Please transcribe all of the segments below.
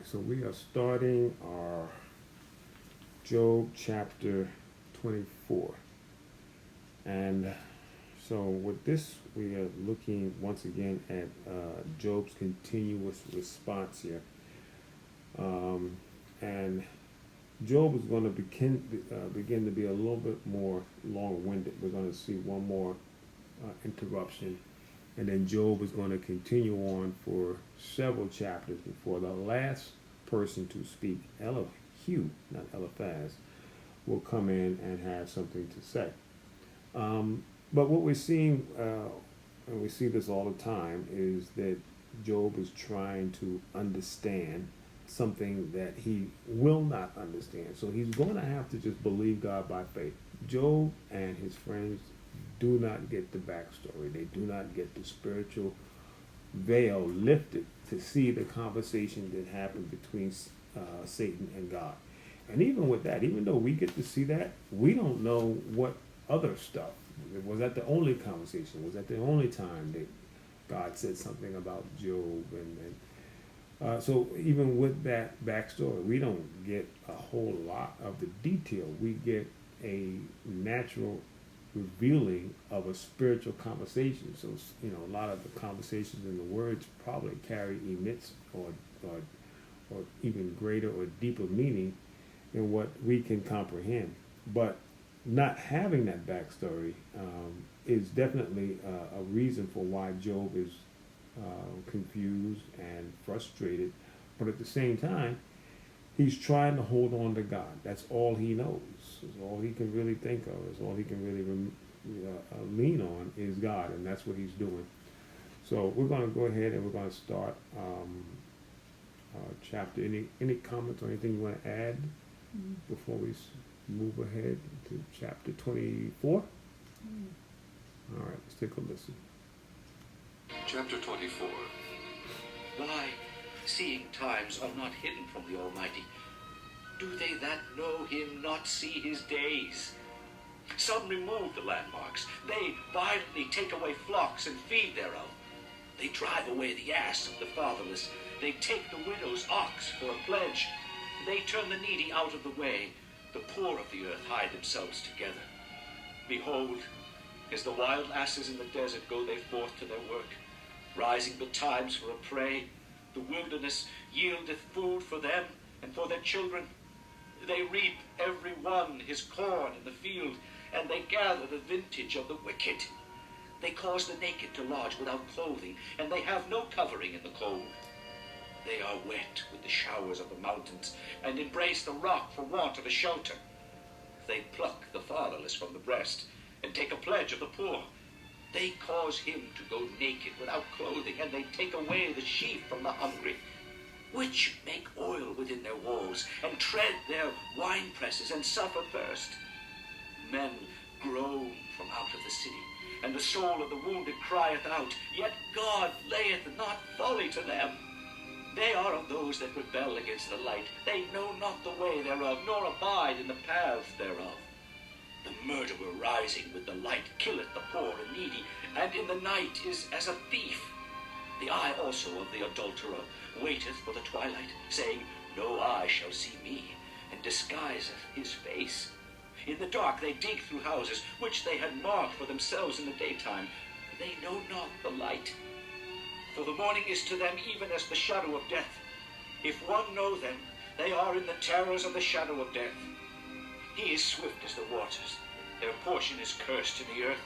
So we are starting our Job chapter 24. And so with this, we are looking once again at Job's continuous response here. And Job is going to begin to be a little bit more long-winded. We're going to see one more interruption. And then Job is going to continue on for several chapters before the last person to speak, Elihu, not Eliphaz, will come in and have something to say. But what we're seeing, and we see this all the time, is that Job is trying to understand something that he will not understand. So he's going to have to just believe God by faith. Job and his friends do not get the backstory. They do not get the spiritual veil lifted to see the conversation that happened between Satan and God. And even with that, even though we get to see that, we don't know what other stuff. Was that the only conversation? Was that the only time that God said something about Job? And so even with that backstory, we don't get a whole lot of the detail. We get a natural revealing of a spiritual conversation. So, a lot of the conversations and the words probably carry immense or even greater or deeper meaning than what we can comprehend. But not having that backstory is definitely a reason for why Job is confused and frustrated. But at the same time, he's trying to hold on to God. That's all he knows. It's all he can really think of. It's all he can really lean on is God, and that's what he's doing. So we're going to go ahead and we're going to start chapter. Any comments or anything you want to add before we move ahead to chapter 24? All right, let's take a listen. Chapter 24. Why, seeing times are not hidden from the Almighty, do they that know him not see his days? Some remove the landmarks. They violently take away flocks and feed thereof. They drive away the ass of the fatherless. They take the widow's ox for a pledge. They turn the needy out of the way. The poor of the earth hide themselves together. Behold, as the wild asses in the desert go they forth to their work, rising betimes for a prey. The wilderness yieldeth food for them and for their children. They reap every one his corn in the field, and they gather the vintage of the wicked. They cause the naked to lodge without clothing, and they have no covering in the cold. They are wet with the showers of the mountains, and embrace the rock for want of a shelter. They pluck the fatherless from the breast, and take a pledge of the poor. They cause him to go naked without clothing, and they take away the sheep from the hungry, which make oil within their walls, and tread their wine presses, and suffer thirst. Men groan from out of the city, and the soul of the wounded crieth out, yet God layeth not folly to them. They are of those that rebel against the light. They know not the way thereof, nor abide in the paths thereof. The murderer rising with the light killeth the poor and needy, and in the night is as a thief. The eye also of the adulterer waiteth for the twilight, saying, No eye shall see me, and disguiseth his face. In the dark they dig through houses, which they had marked for themselves in the daytime. They know not the light. For the morning is to them even as the shadow of death. If one know them, they are in the terrors of the shadow of death. He is swift as the waters. Their portion is cursed in the earth.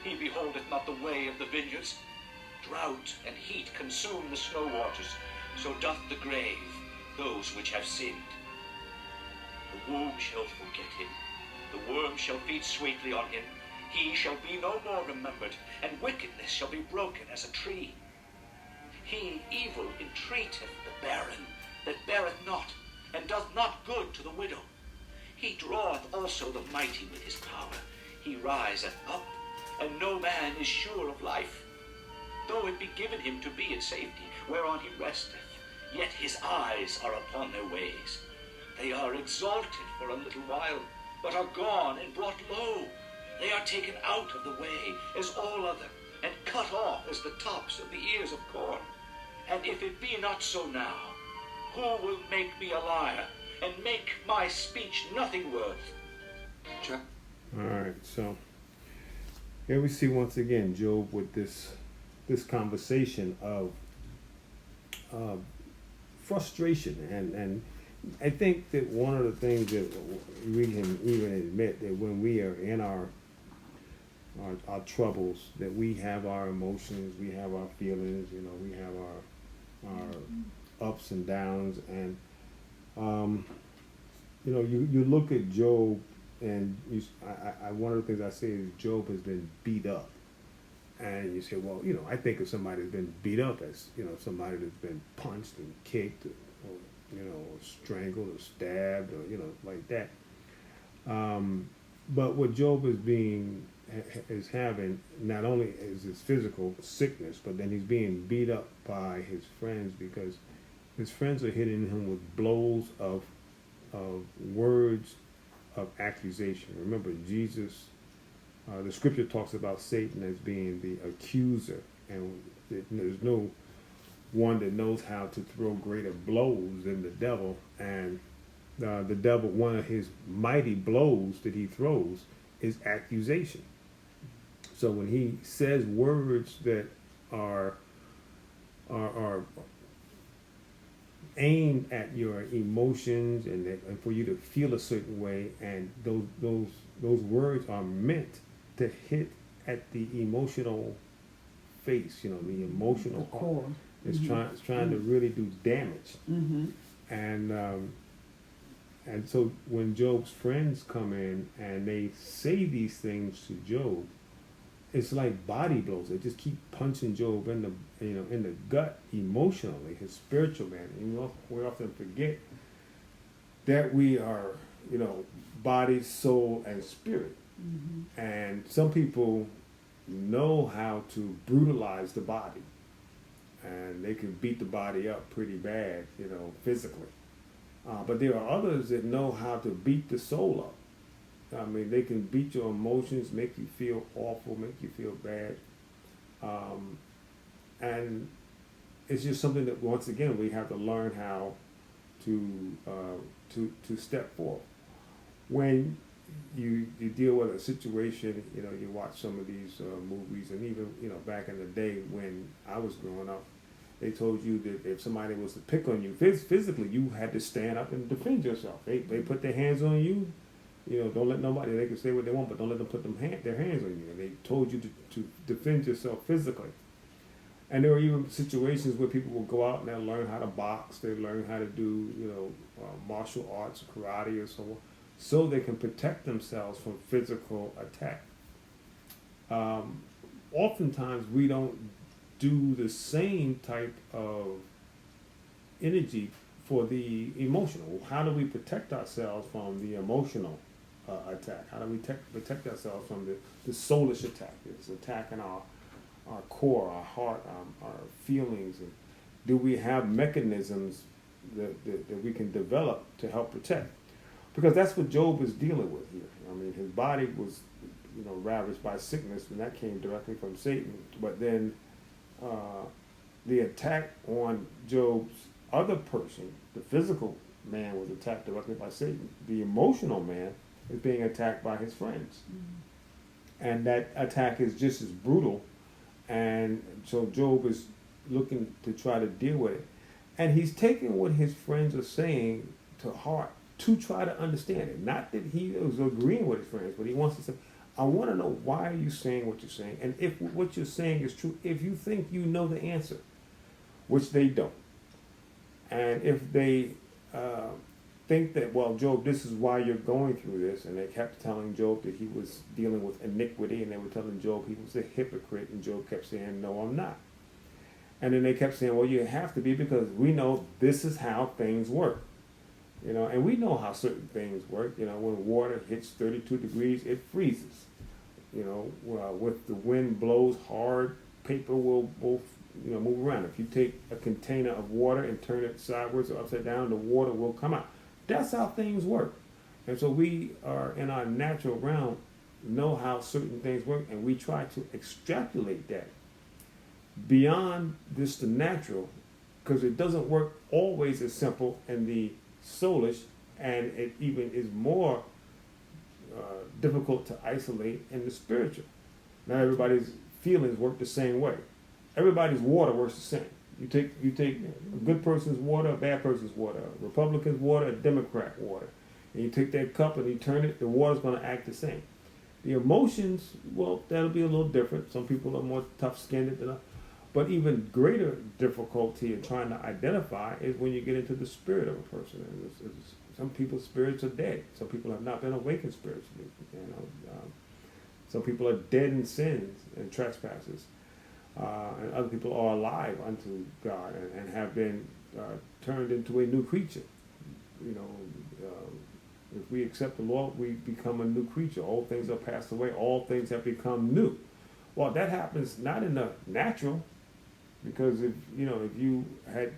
He beholdeth not the way of the vineyards. Drought and heat consume the snow waters. So doth the grave those which have sinned. The womb shall forget him. The worm shall feed sweetly on him. He shall be no more remembered, and wickedness shall be broken as a tree. He evil entreateth the barren, that beareth not, and doth not good to the widow. He draweth also the mighty with his power. He riseth up, and no man is sure of life. Though it be given him to be in safety, whereon he resteth, yet his eyes are upon their ways. They are exalted for a little while, but are gone and brought low. They are taken out of the way as all other, and cut off as the tops of the ears of corn. And if it be not so now, Who will make me a liar and make my speech nothing worth? All right, so here we see once again Job with this conversation of frustration, and I think that one of the things that we can even admit that when we are in our troubles, that we have our emotions, we have our feelings, we have our ups and downs, and you look at Job, and one of the things I say is Job has been beat up. And you say, well, I think of somebody that's been beat up as, somebody that's been punched and kicked, or strangled or stabbed, or, like that. But what Job is having, not only is his physical sickness, but then he's being beat up by his friends, because his friends are hitting him with blows of words of accusation. Remember, Jesus, the scripture talks about Satan as being the accuser, and there's no one that knows how to throw greater blows than the devil. And the devil, one of his mighty blows that he throws is accusation. So when he says words that are aimed at your emotions, and for you to feel a certain way, and those words are meant to hit at the emotional face, the emotional core. It's trying to really do damage. And so when Job's friends come in and they say these things to Job, it's like body blows. They just keep punching Job in the gut emotionally, his spiritual man. And we often forget that we are, body, soul, and spirit. And some people know how to brutalize the body, and they can beat the body up pretty bad, physically. But there are others that know how to beat the soul up. I mean, they can beat your emotions, make you feel awful, make you feel bad. And it's just something that, once again, we have to learn how to step forth. When you deal with a situation, you watch some of these movies, and even, back in the day when I was growing up, they told you that if somebody was to pick on you physically, you had to stand up and defend yourself. They put their hands on you, don't let nobody, they can say what they want, but don't let them put their hands on you. And they told you to defend yourself physically. And there were even situations where people would go out and they'll learn how to box, they learn how to do, martial arts, karate, or so on, so they can protect themselves from physical attack. Oftentimes we don't do the same type of energy for the emotional. How do we protect ourselves from the emotional attack? How do we protect ourselves from the soulish attack? It's attacking our core, our heart, our feelings. And do we have mechanisms that we can develop to help protect? Because that's what Job is dealing with here. I mean, his body was, ravaged by sickness, and that came directly from Satan. But then the attack on Job's other person, the physical man, was attacked directly by Satan. The emotional man is being attacked by his friends. And that attack is just as brutal. And so Job is looking to try to deal with it. And he's taking what his friends are saying to heart, to try to understand it. Not that he was agreeing with his friends, but he wants to say, I want to know, why are you saying what you're saying? And if what you're saying is true, if you think you know the answer, which they don't. And if they think that, well, Job, this is why you're going through this, and they kept telling Job that he was dealing with iniquity, and they were telling Job he was a hypocrite, and Job kept saying, no, I'm not. And then they kept saying, well, you have to be, because we know this is how things work. And we know how certain things work. When water hits 32 degrees, it freezes. With the wind blows hard, paper will move around. If you take a container of water and turn it sideways or upside down, the water will come out. That's how things work. And so we are, in our natural realm, know how certain things work, and we try to extrapolate that beyond this, the natural, because it doesn't work always as simple in the soulish, and it even is more difficult to isolate in the spiritual. Not everybody's feelings work the same way. Everybody's water works the same. You take a good person's water, a bad person's water, a Republican's water, a Democrat water, and you take that cup and you turn it, the water's going to act the same. The emotions, well, that'll be a little different. Some people are more tough-skinned than others. But even greater difficulty in trying to identify is when you get into the spirit of a person. And some people's spirits are dead. Some people have not been awakened spiritually. Some people are dead in sins and trespasses. And other people are alive unto God and have been turned into a new creature. If we accept the Lord, we become a new creature. All things are passed away. All things have become new. Well, that happens not in the natural, because if you had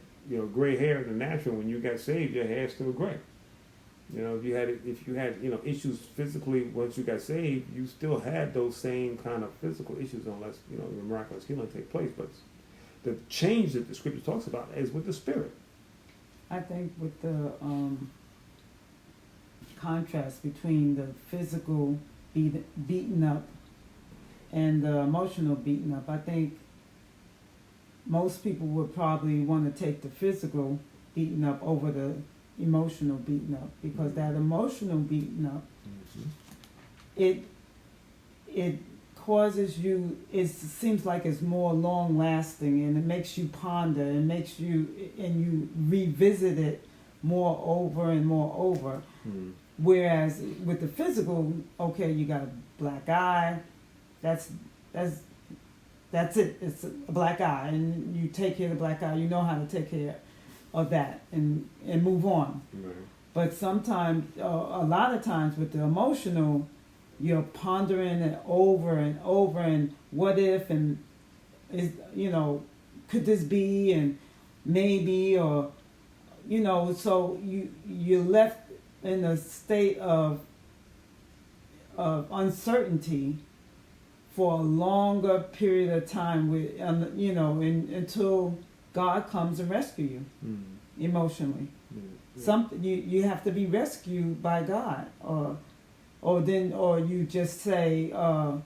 gray hair in the natural when you got saved, your hair's still gray. If you had issues physically once you got saved, you still had those same kind of physical issues unless the miraculous healing take place. But the change that the scripture talks about is with the spirit. I think with the contrast between the physical beaten up and the emotional beaten up, I think most people would probably want to take the physical beaten up over the emotional beaten up, because that emotional beaten up, it causes you, it seems like it's more long lasting, and it makes you ponder, and you revisit it more over and more over. Whereas with the physical, okay, you got a black eye, that's it. It's a black eye, and you take care of the black eye. You know how to take care of that and move on. Right. But sometimes, a lot of times with the emotional, you're pondering it over and over, and what if, and is could this be, and maybe, or so you're left in a state of uncertainty for a longer period of time, until God comes and rescue you emotionally. You have to be rescued by God, or you just say, "Oh,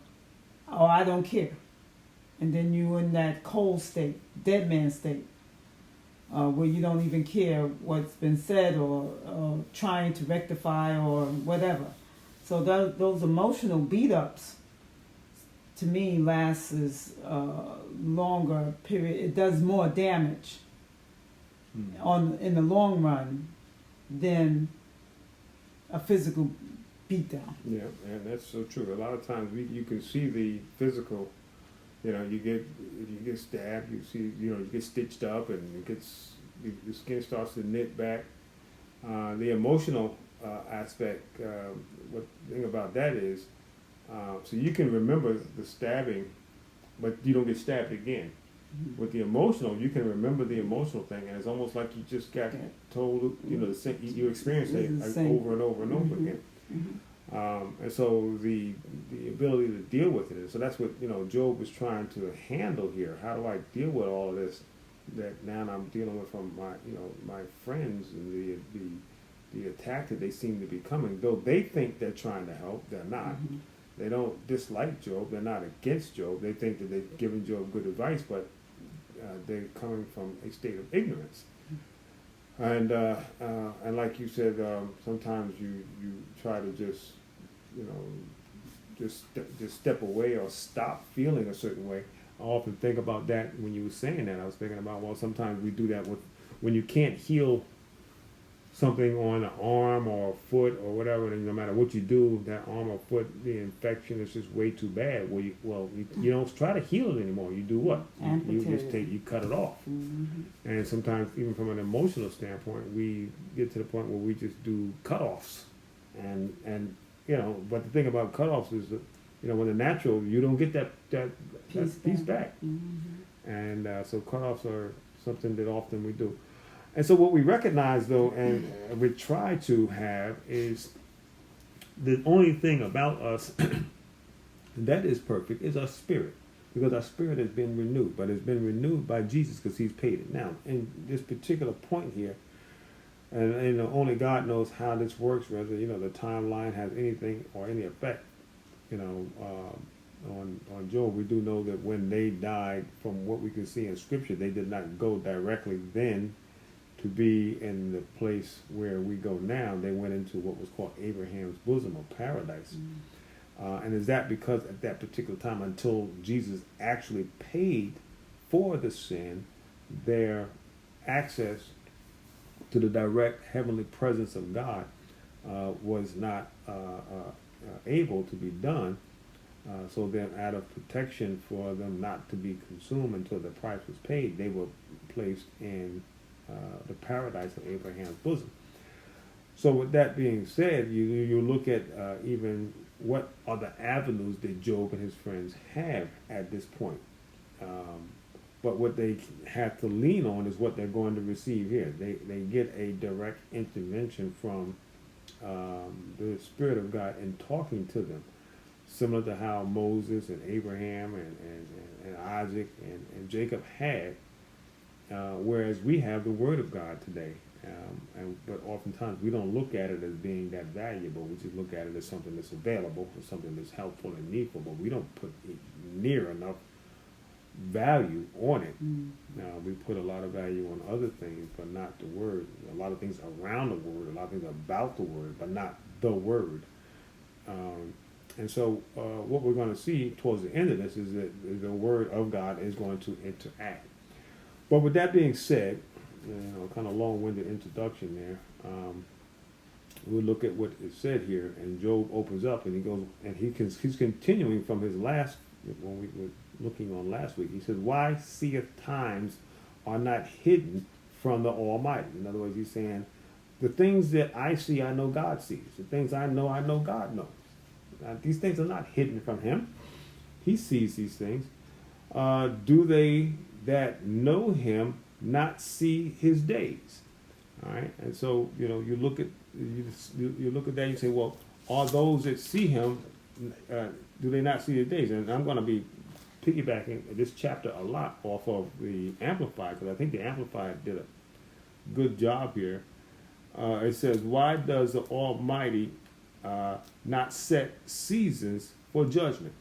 I don't care," and then you in that cold state, dead man state, where you don't even care what's been said or trying to rectify or whatever. So those emotional beat-ups, to me, lasts a longer period. It does more damage in the long run than a physical beatdown. Yeah, and that's so true. A lot of times you can see the physical. If you get stabbed, you see, you get stitched up, and the skin starts to knit back. The emotional aspect, what the thing about that is, so you can remember the stabbing, but you don't get stabbed again. With the emotional, you can remember the emotional thing, and it's almost like you just got told, the same, you experienced it over and over and over again. And so the ability to deal with it. So that's what Job was trying to handle here. How do I deal with all of this that now I'm dealing with from my friends, and the attack that they seem to be coming. Though they think they're trying to help, they're not. They don't dislike Job. They're not against Job. They think that they're giving Job good advice, but they're coming from a state of ignorance. And like you said, sometimes you try to just step away or stop feeling a certain way. I often think about that when you were saying that. I was thinking about, well, sometimes we do that when you can't heal something on an arm or a foot or whatever, and no matter what you do, that arm or foot, the infection is just way too bad. You don't try to heal it anymore. You do what? You cut it off. And sometimes, even from an emotional standpoint, we get to the point where we just do cutoffs. And but the thing about cutoffs is that, when the natural, you don't get that piece back. And so cutoffs are something that often we do. And so what we recognize, though, and we try to have, is the only thing about us that is perfect is our spirit. because our spirit has been renewed, but it's been renewed by Jesus because he's paid it. Now, in this particular point here, and only God knows how this works, whether, the timeline has anything or any effect, on Job. We do know that when they died, from what we can see in Scripture, they did not go directly then to be in the place where we go now. They went into what was called Abraham's bosom, or paradise. And is that because at that particular time, until Jesus actually paid for the sin, their access to the direct heavenly presence of God was not able to be done. So then, out of protection for them not to be consumed until the price was paid, they were placed in the paradise of Abraham's bosom. So with that being said, you look at even what are the avenues that Job and his friends have at this point. But what they have to lean on is what they're going to receive here. They get a direct intervention from the Spirit of God in talking to them, similar to how Moses and Abraham and Isaac and Jacob had, whereas we have the Word of God today. But oftentimes we don't look at it as being that valuable. We just look at it as something that's available, or something that's helpful and needful, but we don't put near enough value on it. Now, we put a lot of value on other things, but not the Word. A lot of things around the Word, a lot of things about the Word, but not the Word. And so what we're going to see towards the end of this is that the Word of God is going to interact. But with that being said, kind of long-winded introduction there, we'll look at what is said here. And Job opens up and he goes, and he's continuing from his last, when we were looking on last week. He says, "Why seeth times are not hidden from the Almighty?" In other words, he's saying, the things that I see, I know God sees. The things I know God knows. These things are not hidden from him. He sees these things. Do they that know him not see his days? All right. And so, you look at you look at that and you say, well, are those that see him, do they not see his days? And I'm going to be piggybacking this chapter a lot off of the Amplified, because I think the Amplified did a good job here. It says, "Why does the Almighty not set seasons for judgment?"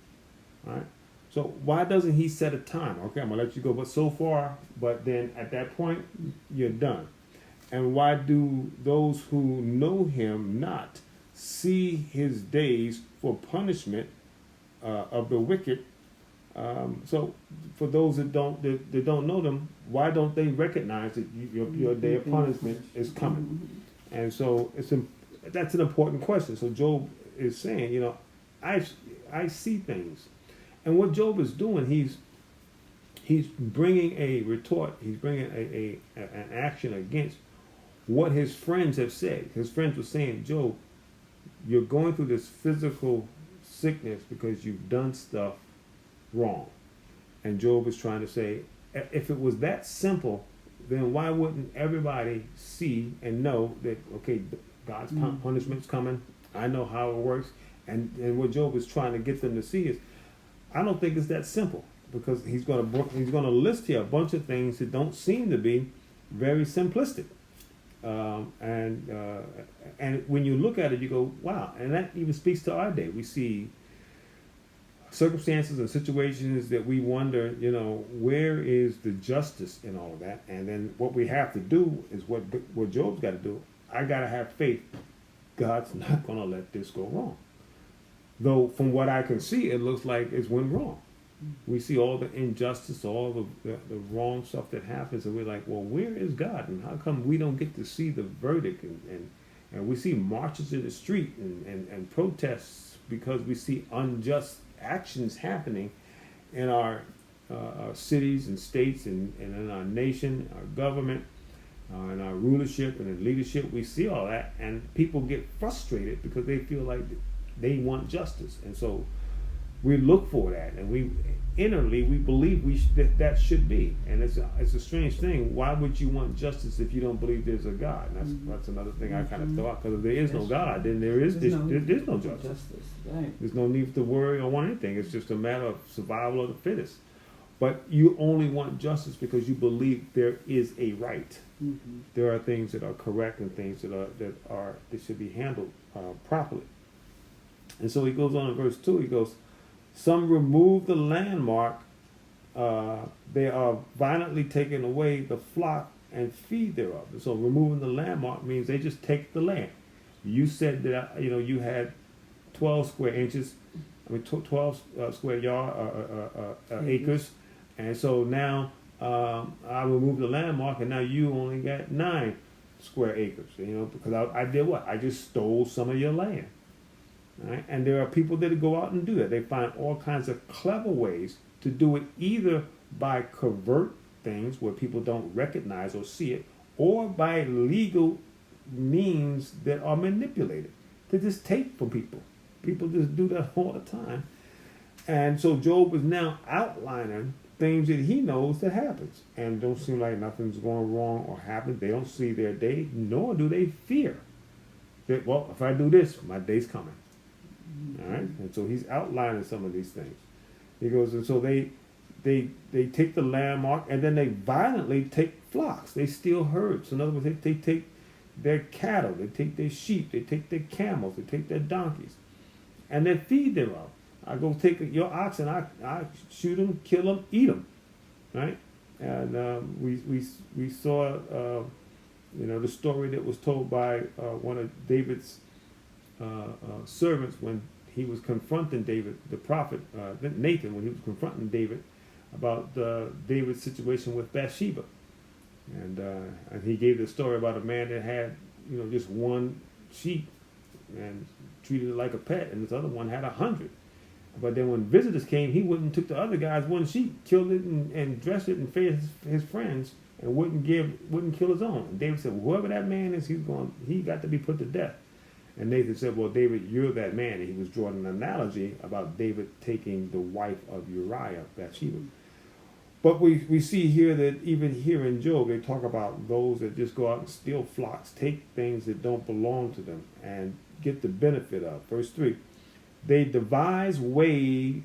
All right. So why doesn't he set a time? Okay, I'm going to let you go, but so far, but then at that point, you're done. And why do those who know him not see his days for punishment of the wicked? So for those that don't know them, why don't they recognize that your day of punishment is coming? And so that's an important question. So Job is saying, I see things. And what Job is doing, he's bringing a retort. He's bringing an action against what his friends have said. His friends were saying, Job, you're going through this physical sickness because you've done stuff wrong. And Job is trying to say, if it was that simple, then why wouldn't everybody see and know that, okay, God's punishment's coming. I know how it works. And what Job is trying to get them to see is, I don't think it's that simple, because he's going to list here a bunch of things that don't seem to be very simplistic. And when you look at it, you go, wow. And that even speaks to our day. We see circumstances and situations that we wonder, where is the justice in all of that? And then what we have to do is what Job's got to do. I got to have faith. God's not going to let this go wrong. Though from what I can see, it looks like it's went wrong. We see all the injustice, all the wrong stuff that happens, and we're like, well, where is God? And how come we don't get to see the verdict? And we see marches in the street and protests because we see unjust actions happening in our cities and states and in our nation, our government, in our rulership and in leadership. We see all that, and people get frustrated because they feel like they want justice. And so we look for that, and we innerly we believe that should be. And it's a strange thing. Why would you want justice if you don't believe there's a God? And that's another thing I kind of throw out, because if there is no God, then there's no justice. Right. There's no need to worry or want anything. It's just a matter of survival of the fittest. But you only want justice because you believe there is a right. Mm-hmm. There are things that are correct and things that should be handled properly. And so he goes on in verse 2. He goes, "Some remove the landmark. They are violently taking away the flock and feed thereof." And so removing the landmark means they just take the land. You said that you had 12 square inches. 12 square yard acres. And so now I removed the landmark, and now you only got 9 square acres. Because I did what? I just stole some of your land. Right? And there are people that go out and do that. They find all kinds of clever ways to do it, either by covert things where people don't recognize or see it, or by legal means that are manipulated to just take from people. People just do that all the time. And so Job is now outlining things that he knows that happens, and don't seem like nothing's going wrong or happening. They don't see their day, nor do they fear that, well, if I do this, my day's coming. All right, and so he's outlining some of these things. He goes, and so they take the landmark, and then they violently take flocks. They steal herds. In other words, they take their cattle, they take their sheep, they take their camels, they take their donkeys, and they feed thereof. I go take your oxen, I shoot them, kill them, eat them, right? And we saw the story that was told by one of David's servants when he was confronting David, the prophet Nathan, when he was confronting David about David's situation with Bathsheba, and he gave the story about a man that had just one sheep and treated it like a pet, and this other one had 100. But then when visitors came, he wouldn't took the other guy's one sheep, killed it and dressed it and fed his friends, and wouldn't kill his own. And David said, well, whoever that man is, he got to be put to death. And Nathan said, well, David, you're that man. And he was drawing an analogy about David taking the wife of Uriah, Bathsheba. But we see here that even here in Job, they talk about those that just go out and steal flocks, take things that don't belong to them, and get the benefit of. Verse 3, they devise way,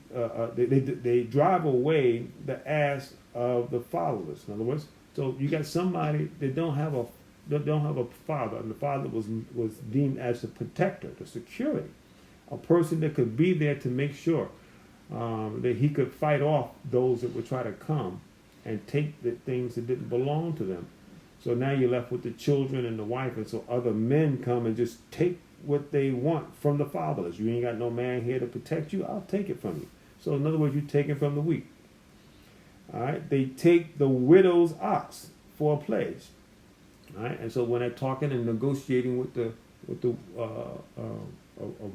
they drive away the ass of the fatherless. In other words, so you got somebody that don't have a father, and the father was deemed as the protector, the security, a person that could be there to make sure that he could fight off those that would try to come and take the things that didn't belong to them. So now you're left with the children and the wife, and so other men come and just take what they want from the fatherless. You ain't got no man here to protect you, I'll take it from you. So in other words, you're taking from the weak. All right, they take the widow's ox for a pledge. All right, and so when they're talking and negotiating with a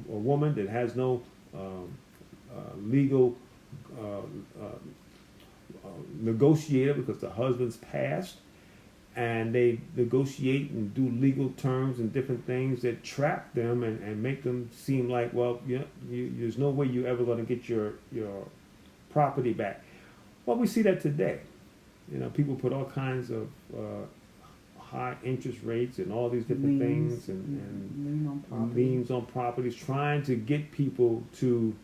woman that has no legal negotiator because the husband's passed, and they negotiate and do legal terms and different things that trap them and make them seem like, well, there's no way you're ever going to get your property back. Well, we see that today. People put all kinds of high interest rates and all these different things and liens on properties, trying to get people to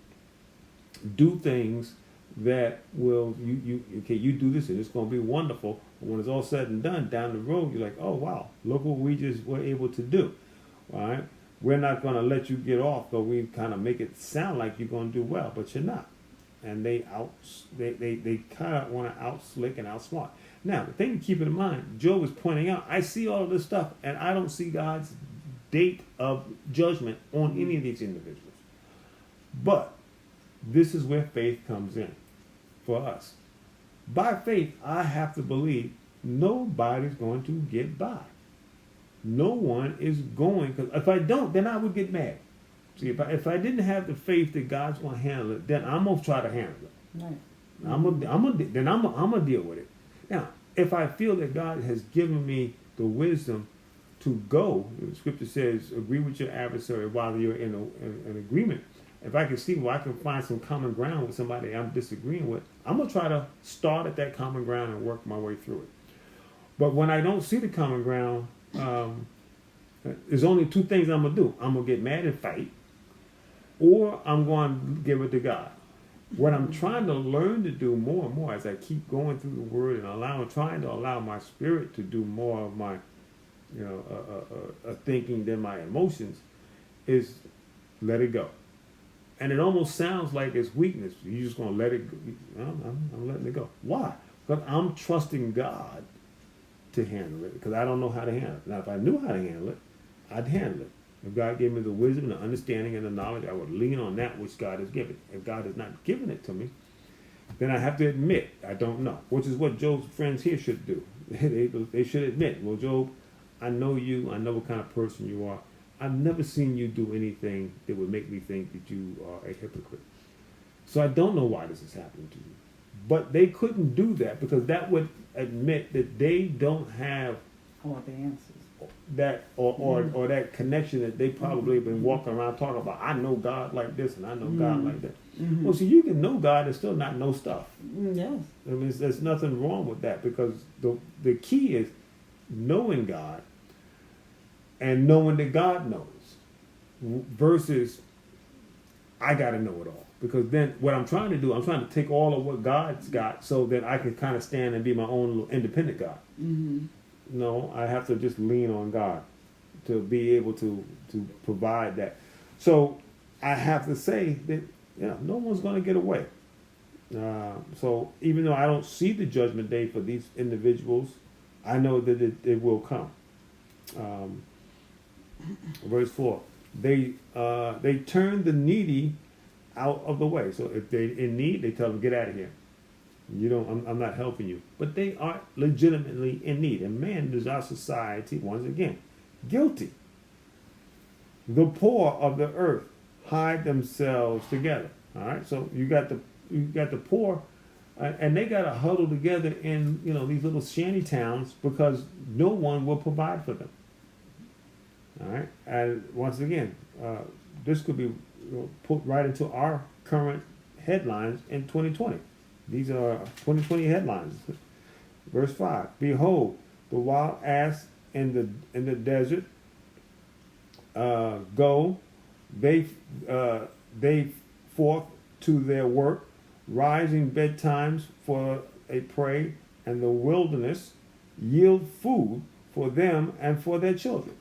do things that will you do this and it's going to be wonderful. But when it's all said and done, down the road, you're like, oh wow, look what we just were able to do. All right, we're not going to let you get off, but we kind of make it sound like you're going to do well, but you're not. And they kind of want to outslick and outsmart. Now, the thing to keep in mind, Job is pointing out, I see all of this stuff, and I don't see God's date of judgment on any of these individuals. But this is where faith comes in for us. By faith, I have to believe nobody's going to get by. No one is going, because if I don't, then I would get mad. See, if I didn't have the faith that God's going to handle it, then I'm going to try to handle it. Right. I'm gonna deal with it. Now, if I feel that God has given me the wisdom to go, the scripture says, agree with your adversary while you're in an agreement. if I can see where I can find some common ground with somebody I'm disagreeing with, I'm gonna try to start at that common ground and work my way through it. But when I don't see the common ground, there's only two things I'm gonna do. I'm gonna get mad and fight, or I'm going to give it to God. What I'm trying to learn to do more and more as I keep going through the Word and trying to allow my spirit to do more of my, thinking than my emotions, is let it go. And it almost sounds like it's weakness. You're just going to let it go. I'm letting it go. Why? Because I'm trusting God to handle it, because I don't know how to handle it. Now, if I knew how to handle it, I'd handle it. If God gave me the wisdom, the understanding, and the knowledge, I would lean on that which God has given. If God has not given it to me, then I have to admit I don't know, which is what Job's friends here should do. They should admit, well, Job, I know you. I know what kind of person you are. I've never seen you do anything that would make me think that you are a hypocrite. So I don't know why this is happening to you. But they couldn't do that because that would admit that they don't have all the answers. That or that connection that they probably have been walking around talking about. I know God like this and I know God like that. Well, see, you can know God and still not know stuff. Yes. I mean, there's nothing wrong with that, because the key is knowing God and knowing that God knows versus I got to know it all. Because then what I'm trying to do, I'm trying to take all of what God's got so that I can kind of stand and be my own little independent God. No, I have to just lean on God to be able to provide that. So I have to say that no one's going to get away. So even though I don't see the judgment day for these individuals, I know that it will come. Verse 4, they turn the needy out of the way. So if they're in need, they tell them, get out of here. I'm not helping you. But they are legitimately in need. And man is our society, once again, guilty. The poor of the earth hide themselves together. All right. So you got the poor, and they got to huddle together in these little shanty towns because no one will provide for them. All right. And once again, this could be put right into our current headlines in 2020. These are 2020 headlines. Verse 5. Behold, the wild ass in the desert go, they forth to their work, rising betimes for a prey, and the wilderness yield food for them and for their children.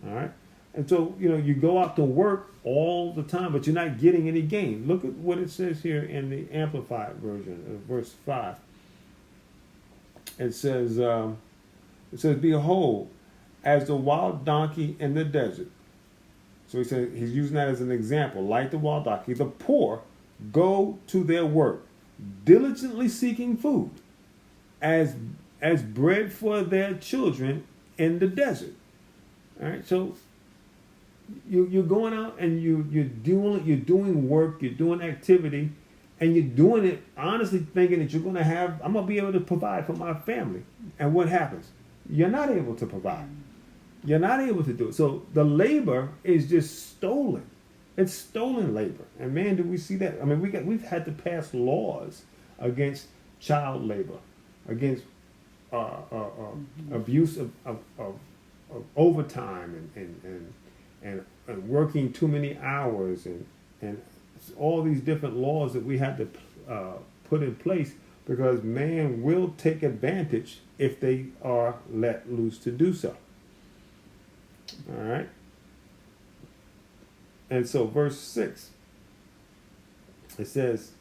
All right. And so, you go out to work all the time, but you're not getting any gain. Look at what it says here in the Amplified version of verse 5. It says, behold, as the wild donkey in the desert. So he said, he's using that as an example. Like the wild donkey, the poor go to their work, diligently seeking food, as bread for their children in the desert. All right, so you're going out and you're doing work, you're doing activity, and you're doing it honestly thinking that I'm going to be able to provide for my family. And what happens? You're not able to provide. You're not able to do it. So the labor is just stolen. It's stolen labor. And man, do we see that? I mean, we've had to pass laws against child labor, against abuse of overtime and working too many hours and all these different laws that we had to put in place, because man will take advantage if they are let loose to do so. All right. And so verse 6, it says,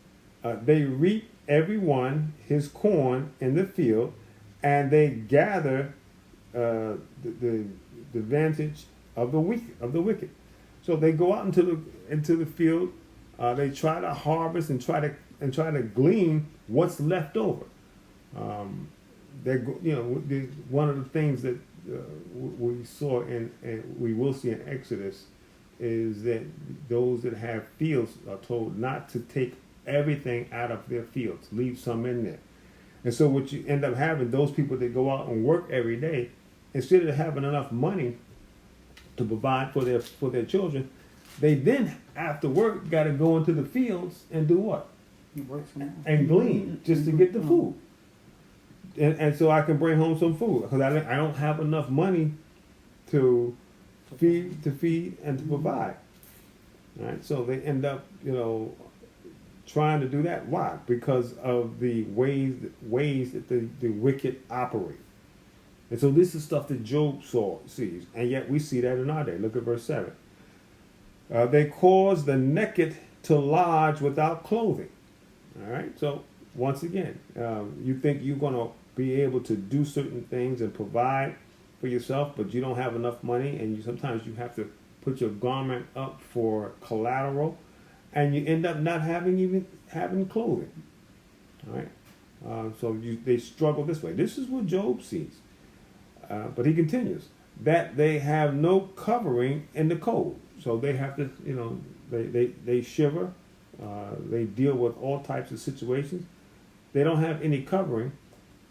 they reap every one his corn in the field, and they gather the vantage of the wicked. So they go out into the field. They try to harvest and try to glean what's left over. One of the things that we saw and we will see in Exodus is that those that have fields are told not to take everything out of their fields, leave some in there. And so what you end up having, those people that go out and work every day, instead of having enough money to provide for their children, They then, after work, got to go into the fields and do what? He works from home. And glean just to get the food. And so I can bring home some food because I don't have enough money to feed and to provide. All right, so they end up, trying to do that. Why? Because of the ways that the wicked operate. And so this is stuff that Job sees, and yet we see that in our day. Look at verse 7. They cause the naked to lodge without clothing. All right, so once again, you think you're going to be able to do certain things and provide for yourself, but you don't have enough money, and sometimes you have to put your garment up for collateral, and you end up not having clothing. All right, so they struggle this way. This is what Job sees, but he continues that they have no covering in the cold, so they have to, they shiver, they deal with all types of situations. They don't have any covering.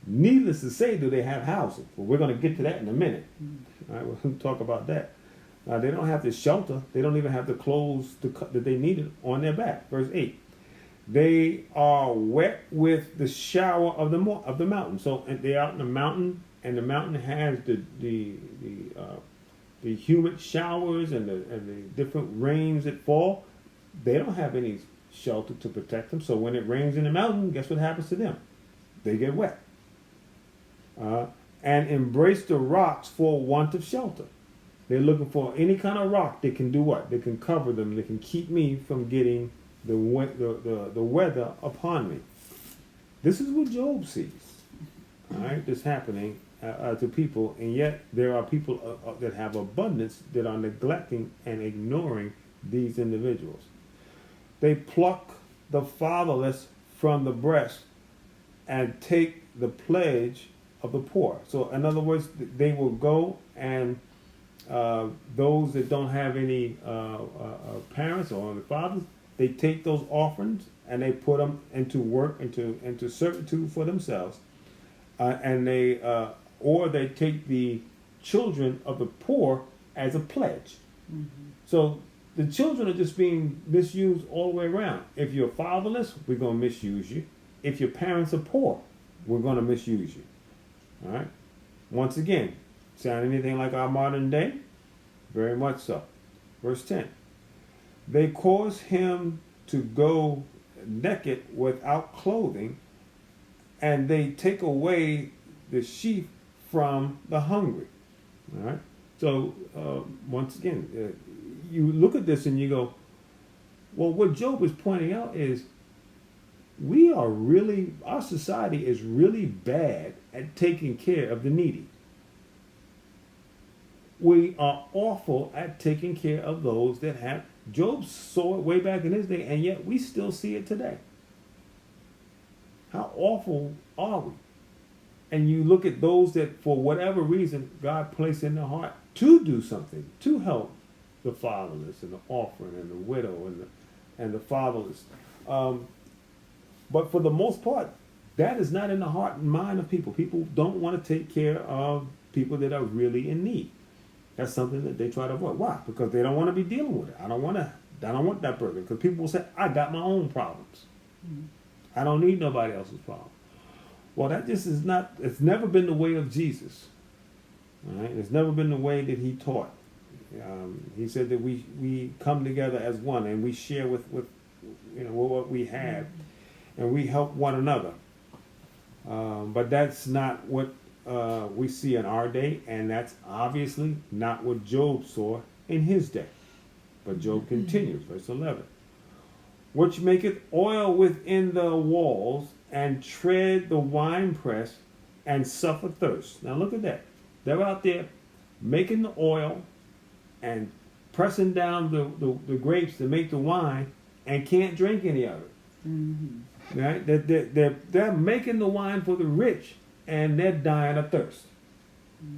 Needless to say, do they have housing? Well, we're going to get to that in a minute. All right, we're going to talk about that. They don't have the shelter. They don't even have the clothes that they needed on their back. Verse 8. They are wet with the shower of the mountain. So they're out in the mountain, and the mountain has the humid showers and the different rains that fall. They don't have any shelter to protect them. So when it rains in the mountain, guess what happens to them? They get wet. And embrace the rocks for want of shelter. They're looking for any kind of rock that can do what? They can cover them. They can keep me from getting the weather upon me. This is what Job sees. All right, this happening to people, and yet there are people that have abundance that are neglecting and ignoring these individuals. They pluck the fatherless from the breast and take the pledge of the poor. So in other words, they will go and those that don't have any parents or fathers, they take those offerings and they put them into work, into servitude for themselves, and or they take the children of the poor as a pledge. Mm-hmm. So the children are just being misused all the way around. If you're fatherless, we're going to misuse you. If your parents are poor, we're going to misuse you. All right. Once again, sound anything like our modern day? Very much so. Verse 10. They cause him to go naked without clothing, and they take away the sheep from the hungry. All right. So once again, you look at this and you go, well, what Job is pointing out is our society is really bad at taking care of the needy. We are awful at taking care of those that have. Job saw it way back in his day, and yet we still see it today. How awful are we? And you look at those that, for whatever reason, God placed in their heart to do something, to help the fatherless and the orphan and the widow and the fatherless. But for the most part, that is not in the heart and mind of people. People don't want to take care of people that are really in need. That's something that they try to avoid. Why? Because they don't want to be dealing with it. I don't want that burden. Because people will say, I got my own problems. Mm-hmm. I don't need nobody else's problem. Well, that just is not, it's never been the way of Jesus. All right? It's never been the way that he taught. He said that we come together as one and we share with what we have, and we help one another. But that's not what we see in our day, and that's obviously not what Job saw in his day. But Job continues, verse 11. Which maketh oil within the walls, and tread the winepress, and suffer thirst. Now look at that. They're out there making the oil and pressing down the grapes to make the wine, and can't drink any of it. Mm-hmm. Right? They're making the wine for the rich, and they're dying of thirst. Mm-hmm.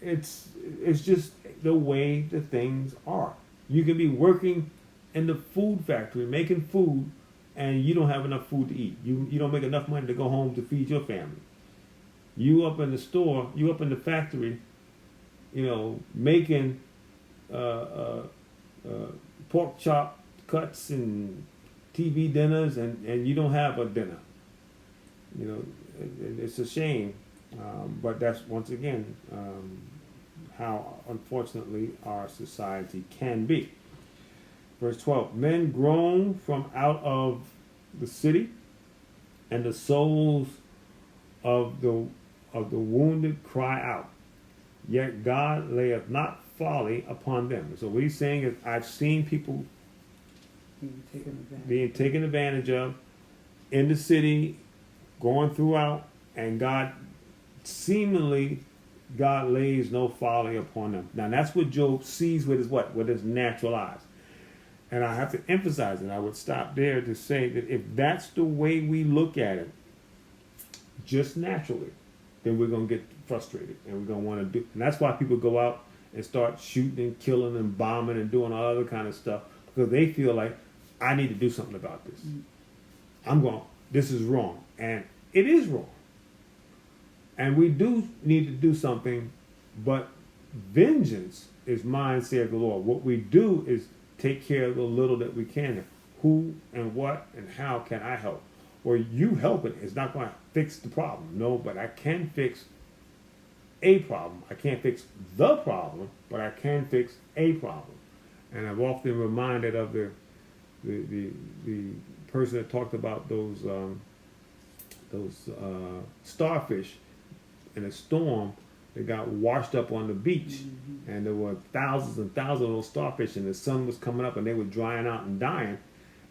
It's just the way the things are. You can be working in the food factory making food, and you don't have enough food to eat. You don't make enough money to go home to feed your family. You up in the store, you up in the factory, making pork chop cuts and TV dinners, and you don't have a dinner. You know, it's a shame, but that's once again how unfortunately our society can be. Verse 12, men groan from out of the city, and the souls of the wounded cry out. Yet God layeth not folly upon them. So what he's saying is, I've seen people being taken advantage of in the city, going throughout, and God seemingly God lays no folly upon them. Now that's what Job sees with his what? With his natural eyes. And I have to emphasize it. I would stop there to say that if that's the way we look at it, just naturally, then we're going to get frustrated and we're going to want to do. And that's why people go out and start shooting and killing and bombing and doing all other kind of stuff, because they feel like, I need to do something about this. This is wrong. And it is wrong. And we do need to do something, but vengeance is mine, saith the Lord. What we do is take care of the little that we can. Who and what and how can I help? Or you helping is not going to fix the problem. No, but I can fix a problem. I can't fix the problem, but I can fix a problem. And I've often reminded of the person that talked about those starfish in a storm that got washed up on the beach, and there were thousands and thousands of those starfish, and the sun was coming up and they were drying out and dying,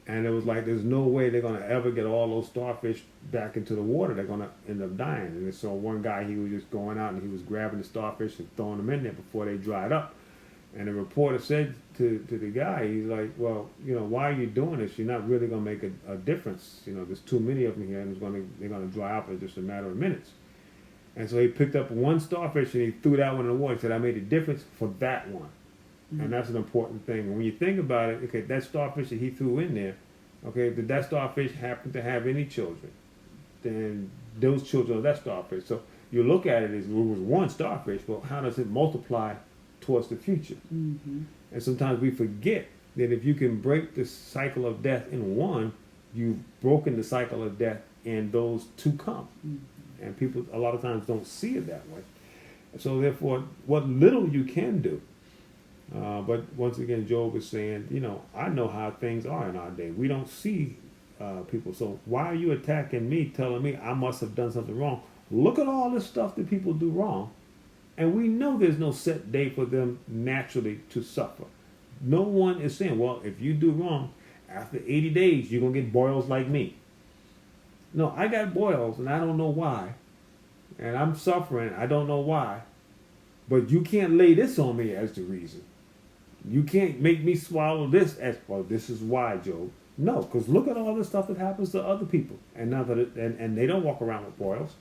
and it was like there's no way they're going to ever get all those starfish back into the water. They're going to end up dying. And so one guy, he was just going out and he was grabbing the starfish and throwing them in there before they dried up. And the reporter said to the guy, he's like, well, why are you doing this? You're not really going to make a difference. There's too many of them here, and they're going to dry up in just a matter of minutes. And so he picked up one starfish and he threw that one in the water. He said, I made a difference for that one. Mm-hmm. And that's an important thing. When you think about it, okay, that starfish that he threw in there, okay, did that starfish happen to have any children? Then those children are that starfish. So you look at it as it was one starfish, well, how does it multiply towards the future? Mm-hmm. And sometimes we forget that if you can break the cycle of death in one, you've broken the cycle of death in those to come. Mm-hmm. And people a lot of times don't see it that way. So therefore, what little you can do. But once again, Job is saying, I know how things are in our day. We don't see people. So why are you attacking me, telling me I must have done something wrong? Look at all this stuff that people do wrong. And we know there's no set day for them naturally to suffer. No one is saying, well, if you do wrong, after 80 days, you're going to get boils like me. No, I got boils and I don't know why. And I'm suffering. I don't know why. But you can't lay this on me as the reason. You can't make me swallow this as, well, this is why, Job. No, because look at all the stuff that happens to other people. And now that and they don't walk around with boils.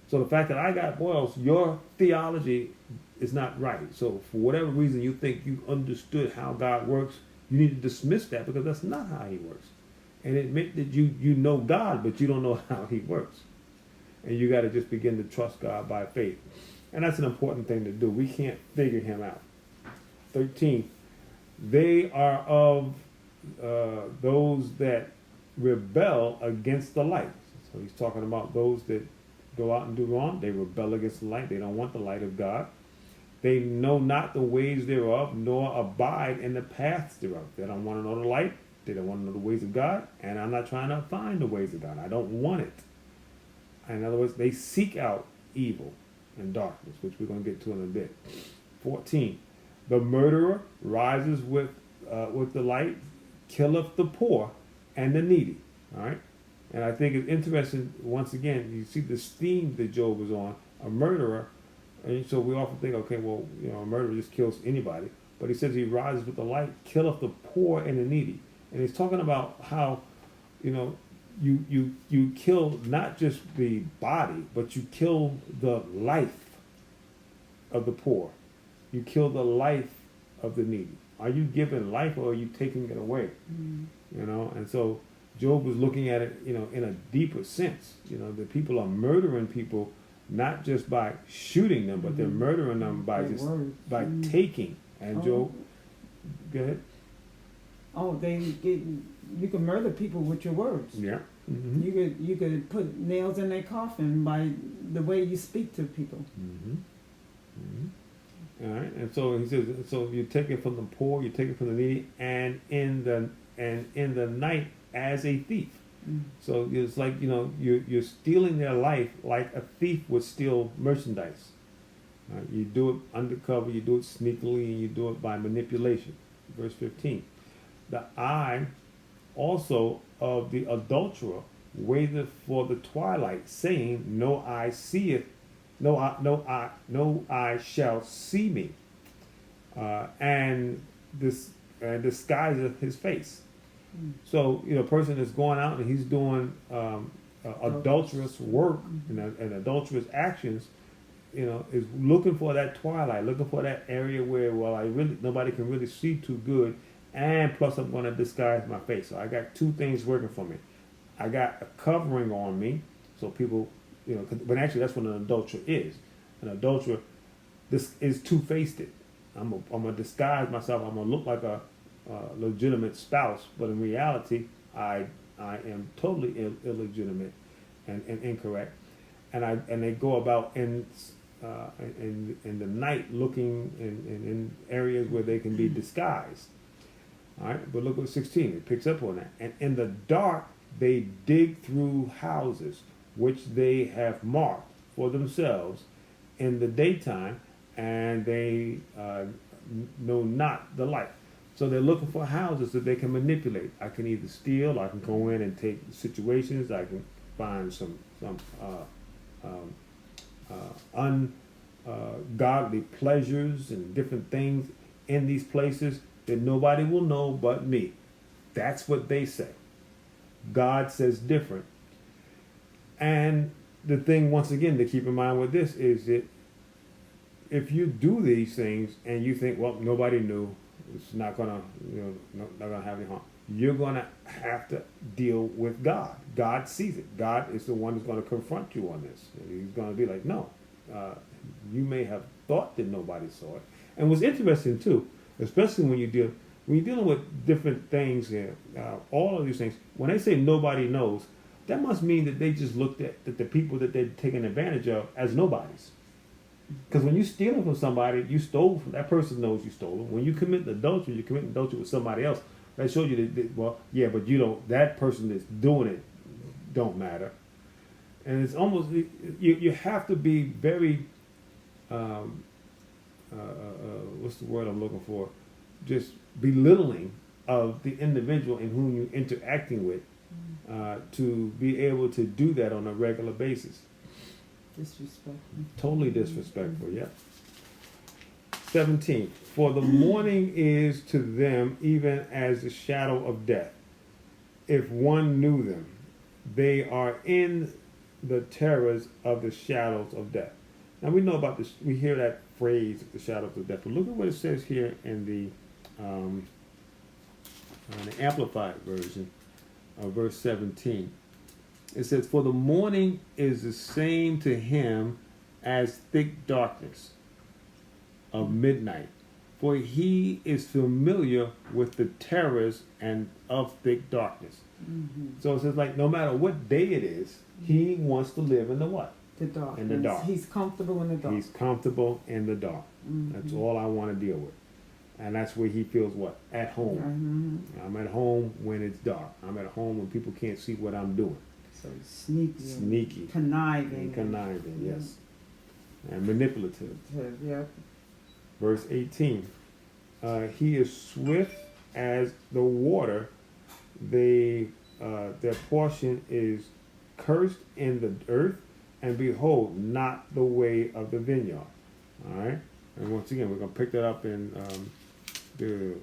So the fact that I got boils, your theology is not right. So for whatever reason you think you understood how God works, you need to dismiss that, because that's not how he works. And admit that you know God, but you don't know how he works. And you got to just begin to trust God by faith. And that's an important thing to do. We can't figure him out. 13, they are of those that rebel against the light. So he's talking about those that go out and do wrong. They rebel against the light. They don't want the light of God. They know not the ways thereof, nor abide in the paths thereof. They don't want to know the light. They don't want to know the ways of God. And I'm not trying to find the ways of God. I don't want it. In other words, they seek out evil and darkness, which we're going to get to in a bit. 14, the murderer rises with the light, killeth the poor and the needy. All right? And I think it's interesting, once again, you see this theme that Job was on, a murderer. And so we often think, okay, well, a murderer just kills anybody. But he says he rises with the light, killeth the poor and the needy. And he's talking about how, you kill not just the body, but you kill the life of the poor. You kill the life of the needy. Are you giving life, or are you taking it away? Mm-hmm. And so Job was looking at it, in a deeper sense. That people are murdering people not just by shooting them, but they're murdering them by taking. And Job, go ahead. Oh, you can murder people with your words. Yeah. You could put nails in their coffin by the way you speak to people. All right, and so he says, so you take it from the poor, you take it from the needy, and in the night as a thief. So it's like, you're stealing their life like a thief would steal merchandise. You do it undercover, you do it sneakily, and you do it by manipulation. Verse 15. The eye also of the adulterer waiteth for the twilight, saying, no eye seeth, no eye shall see me, and this disguiseth his face. So, a person is going out and he's doing adulterous work and adulterous actions, is looking for that twilight, looking for that area where, nobody can really see too good, and plus I'm going to disguise my face. So I got two things working for me. I got a covering on me, so people, but actually that's what an adulterer is. An adulterer, this is two-faced. I'm gonna disguise myself. I'm gonna look like a legitimate spouse, but in reality, I am totally illegitimate and incorrect. And they go about in the night looking in areas where they can be disguised. All right, but look at 16. It picks up on that. And in the dark they dig through houses which they have marked for themselves in the daytime, and they know not the light. So they're looking for houses that they can manipulate. I can either steal, I can go in and take situations, I can find some ungodly pleasures and different things in these places that nobody will know but me. That's what they say. God says different. And the thing, once again, to keep in mind with this is that if you do these things and you think, well, nobody knew, it's not gonna, not gonna have any harm, you're gonna have to deal with God. God sees it. God is the one who's gonna confront you on this. And he's gonna be like, no, you may have thought that nobody saw it. And what's interesting too, especially when you're dealing with different things here, all of these things, when they say nobody knows, that must mean that they just looked at the people that they're taking advantage of as nobodies. Because when you're stealing from somebody, you stole from that person knows you stole them. When you commit adultery, you commit adultery with somebody else. That shows you that well, yeah, but you don't. That person that's doing it don't matter. And it's almost you have to be very what's the word I'm looking for? Just belittling of the individual in whom you're interacting with to be able to do that on a regular basis. Disrespectful. Totally disrespectful, yeah. 17. For the morning is to them even as the shadow of death. If one knew them, they are in the terrors of the shadows of death. Now we know about this, we hear that phrase, the shadows of death, but look at what it says here in the Amplified version of verse 17. It says, for the morning is the same to him as thick darkness of midnight, for he is familiar with the terrors and of thick darkness. So it says, like, no matter what day it is, he wants to live in the what? The dark. In the dark. He's comfortable in the dark. He's comfortable in the dark. That's all I want to deal with. And that's where he feels what? At home. I'm at home when it's dark. I'm at home when people can't see what I'm doing. So sneaky. Sneaky. Conniving. Conniving, yes. And manipulative. Yeah. Verse 18. He is swift as the water. Their portion is cursed in the earth, and behold, not the way of the vineyard. All right? And once again, we're going to pick that up in the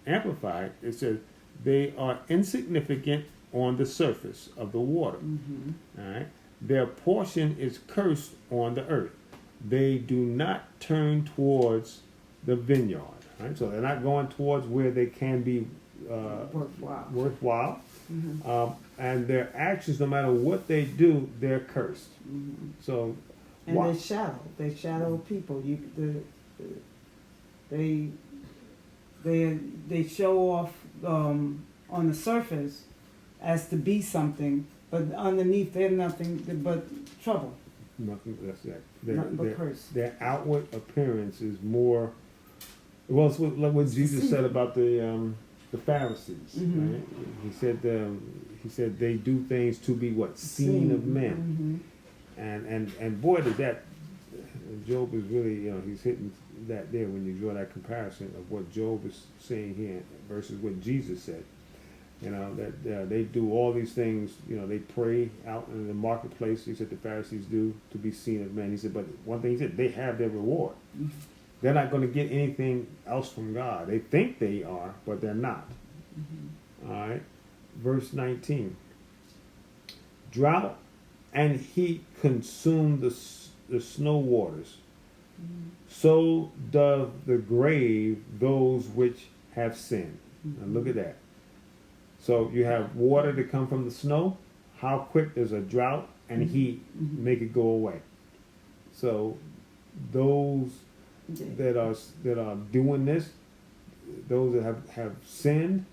Amplified. It says, they are insignificant on the surface of the water. All right? Their portion is cursed on the earth. They do not turn towards the vineyard. Right? So they're not going towards where they can be worthwhile. And their actions, no matter what they do, they're cursed. So, and they shadow people. They show off on the surface as to be something, but underneath they're nothing but trouble. Nothing. That's that. Nothing but curse. Their outward appearance is more. Well, it's like what Jesus said about the Pharisees. Mhm. Right? He said they do things to be what seen of men, and boy did that. Job is really, he's hitting that there when you draw that comparison of what Job is saying here versus what Jesus said. That they do all these things, they pray out in the marketplace. He said the Pharisees do to be seen of men. He said, but one thing he said, they have their reward. Mm-hmm. They're not going to get anything else from God. They think they are, but they're not. Mm-hmm. All right. Verse 19. Drought and heat consume the snow waters. Mm-hmm. So does the grave those which have sinned. Mm-hmm. Now look at that. So you have water to come from the snow. How quick does a drought and heat make it go away? So those that are doing this, those that have sinned,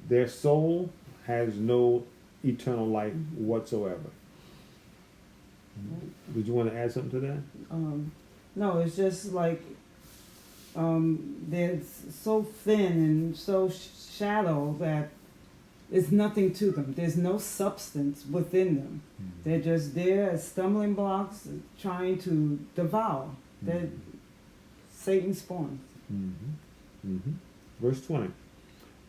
their soul has no eternal life whatsoever. Did you want to add something to that? No, it's just like they're so thin and so shallow that there's nothing to them. There's no substance within them. Mm-hmm. They're just there as stumbling blocks trying to devour. Mm-hmm. They're Satan's spawn. Mm-hmm. Mm-hmm. Verse 20.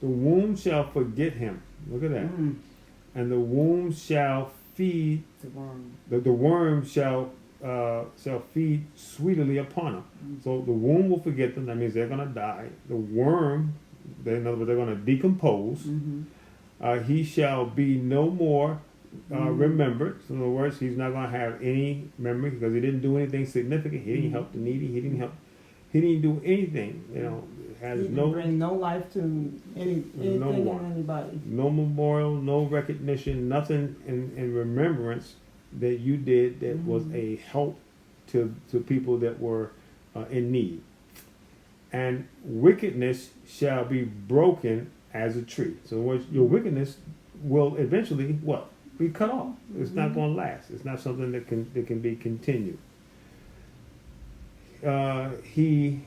The womb shall forget him. Look at that. Mm-hmm. And the womb shall feed the worm. The worm shall feed sweetly upon him. Mm-hmm. So the womb will forget them. That means they're going to die. The worm, in other words, they're going to decompose. Mm-hmm. He shall be no more remembered. So in other words, he's not going to have any memory because he didn't do anything significant. He didn't help the needy. He didn't do anything. Has he didn't bring no life to anything and anybody. No memorial, no recognition, nothing in remembrance that you did that was a help to people that were in need. And wickedness shall be broken as a tree. So your wickedness will eventually what? Be cut off. It's not going to last. It's not something that can be continued. He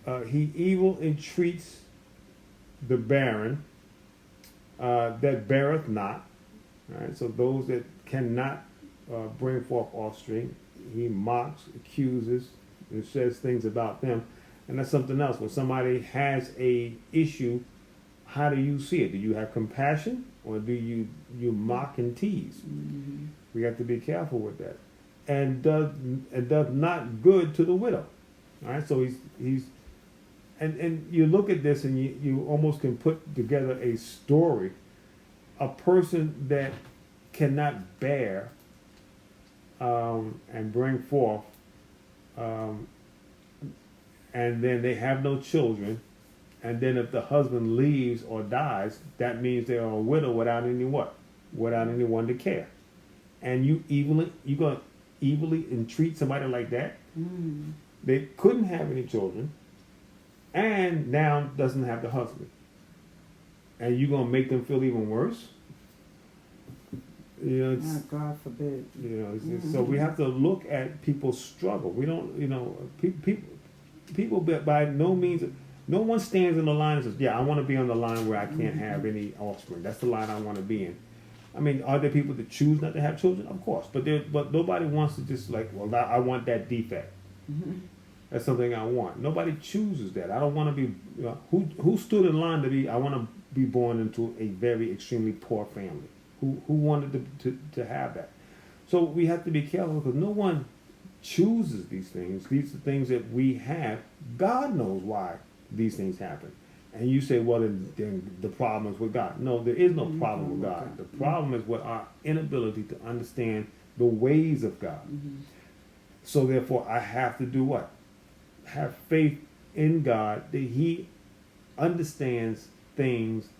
evil entreats the barren that beareth not. All right, so those that cannot bring forth offspring, he mocks, accuses, and says things about them. And that's something else. When somebody has a issue, how do you see it? Do you have compassion, or do you mock and tease? Mm-hmm. We have to be careful with that. And does not good to the widow. All right, so he's and you look at this and you almost can put together a story. A person that cannot bear and bring forth, and then they have no children. And then if the husband leaves or dies, that means they are a widow without anyone to care. And you're gonna evilly entreat somebody like that. Mm. They couldn't have any children, and now doesn't have the husband. And you're gonna make them feel even worse. God forbid. So we have to look at people's struggle. We don't, people by no means. No one stands in the line and says, yeah, I want to be on the line where I can't have any offspring. That's the line I want to be in. I mean, are there people that choose not to have children? Of course. But nobody wants to just like, well, I want that defect. Mm-hmm. That's something I want. Nobody chooses that. I don't want to be, who stood in line to be, I want to be born into a very extremely poor family. Who wanted to have that? So we have to be careful because no one chooses these things. These are things that we have. God knows why these things happen. And you say, well, then the problem is with God. No, there is no problem with God. The problem is with our inability to understand the ways of God. Mm-hmm. So therefore, I have to do what? Have faith in God that He understands things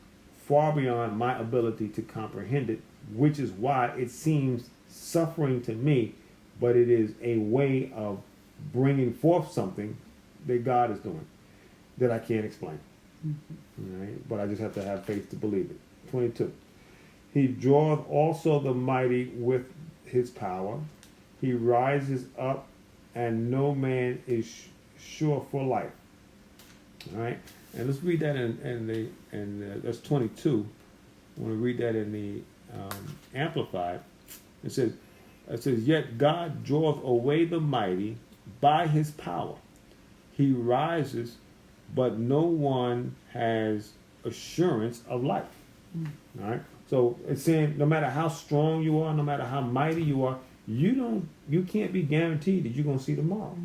far beyond my ability to comprehend it, which is why it seems suffering to me, but it is a way of bringing forth something that God is doing that I can't explain. All right? But I just have to have faith to believe it. 22. He draweth also the mighty with his power. He rises up, and no man is sure for life. All right? And let's read that that's 22. I want to read that in the Amplified. It says, yet God draweth away the mighty by his power. He rises, but no one has assurance of life. All right. So it's saying no matter how strong you are, no matter how mighty you are, you can't be guaranteed that you're gonna see tomorrow.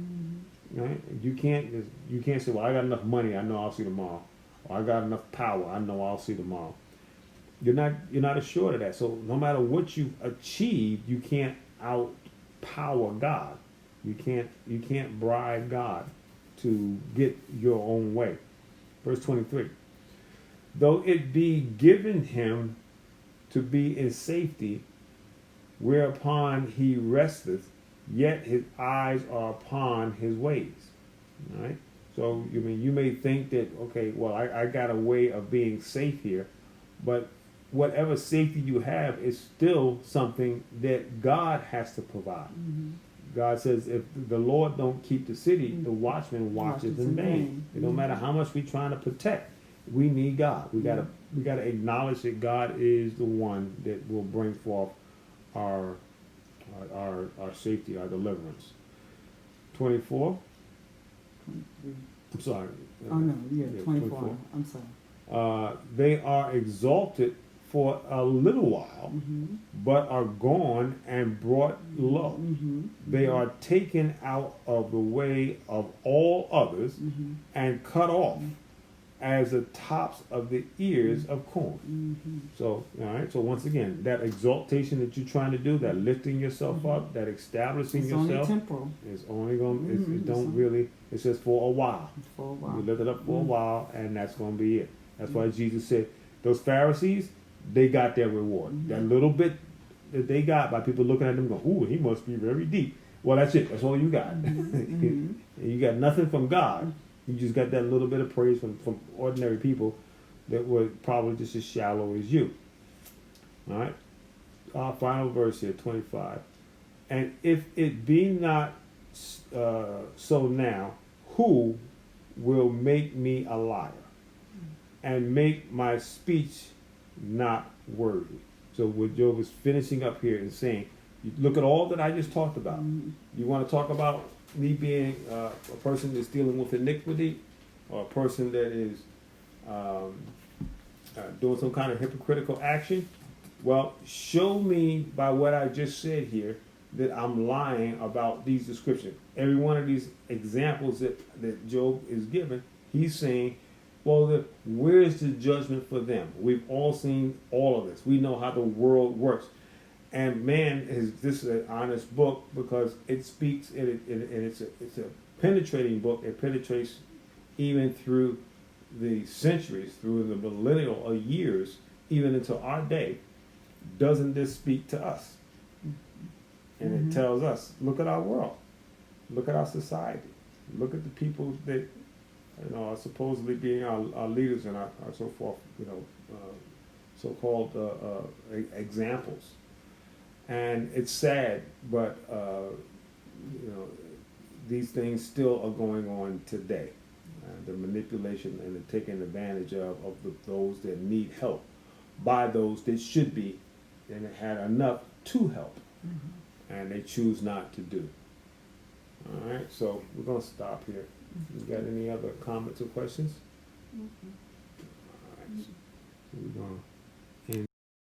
Right? You can't say, well, I got enough money, I know I'll see tomorrow, or I got enough power, I know I'll see tomorrow. You're not assured of that. So no matter what you achieve, you can't outpower God. You can't bribe God to get your own way. Verse 23. Though it be given him to be in safety, whereupon he resteth, yet his eyes are upon his ways. All right? So you may think that, okay, well, I got a way of being safe here, but whatever safety you have is still something that God has to provide. God says, if the Lord don't keep the city, the watchman watches in vain. It don't matter how much we're trying to protect. We need God. We gotta acknowledge that God is the one that will bring forth our safety, our deliverance. 24. 23. I'm sorry. Oh no, yeah, 24. I'm sorry. They are exalted for a little while, but are gone and brought low. They are taken out of the way of all others and cut off as the tops of the ears of corn. So, all right. So once again, that exaltation that you're trying to do, that lifting yourself up, that establishing It's yourself, only temporal. it's only going. It don't really. It's just for a while. For a while. You lift it up for a while, and that's going to be it. That's why Jesus said those Pharisees, they got their reward. That little bit that they got by people looking at them going, "Ooh, he must be very deep." Well, that's it. That's all you got. You got nothing from God. You just got that little bit of praise from ordinary people that were probably just as shallow as you. All right. Our final verse here, 25. And if it be not so now, who will make me a liar and make my speech not worthy? So what Job is finishing up here and saying, you look at all that I just talked about. You want to talk about me being a person that's dealing with iniquity, or a person that is doing some kind of hypocritical action? Well, show me by what I just said here that I'm lying about these descriptions. Every one of these examples that Job is given, he's saying, well, where's the judgment for them? We've all seen all of this. We know how the world works. And man, this is an honest book because it speaks, and it's a penetrating book. It penetrates even through the centuries, through the millennial years, even into our day. Doesn't this speak to us? And it tells us, look at our world, look at our society, look at the people that are supposedly being our leaders and our so forth, so-called examples. And it's sad, but these things still are going on today. The manipulation and the taking advantage of those that need help by those that should be and had enough to help, and they choose not to do. All right, so we're going to stop here. You got any other comments or questions? All right, so we're going to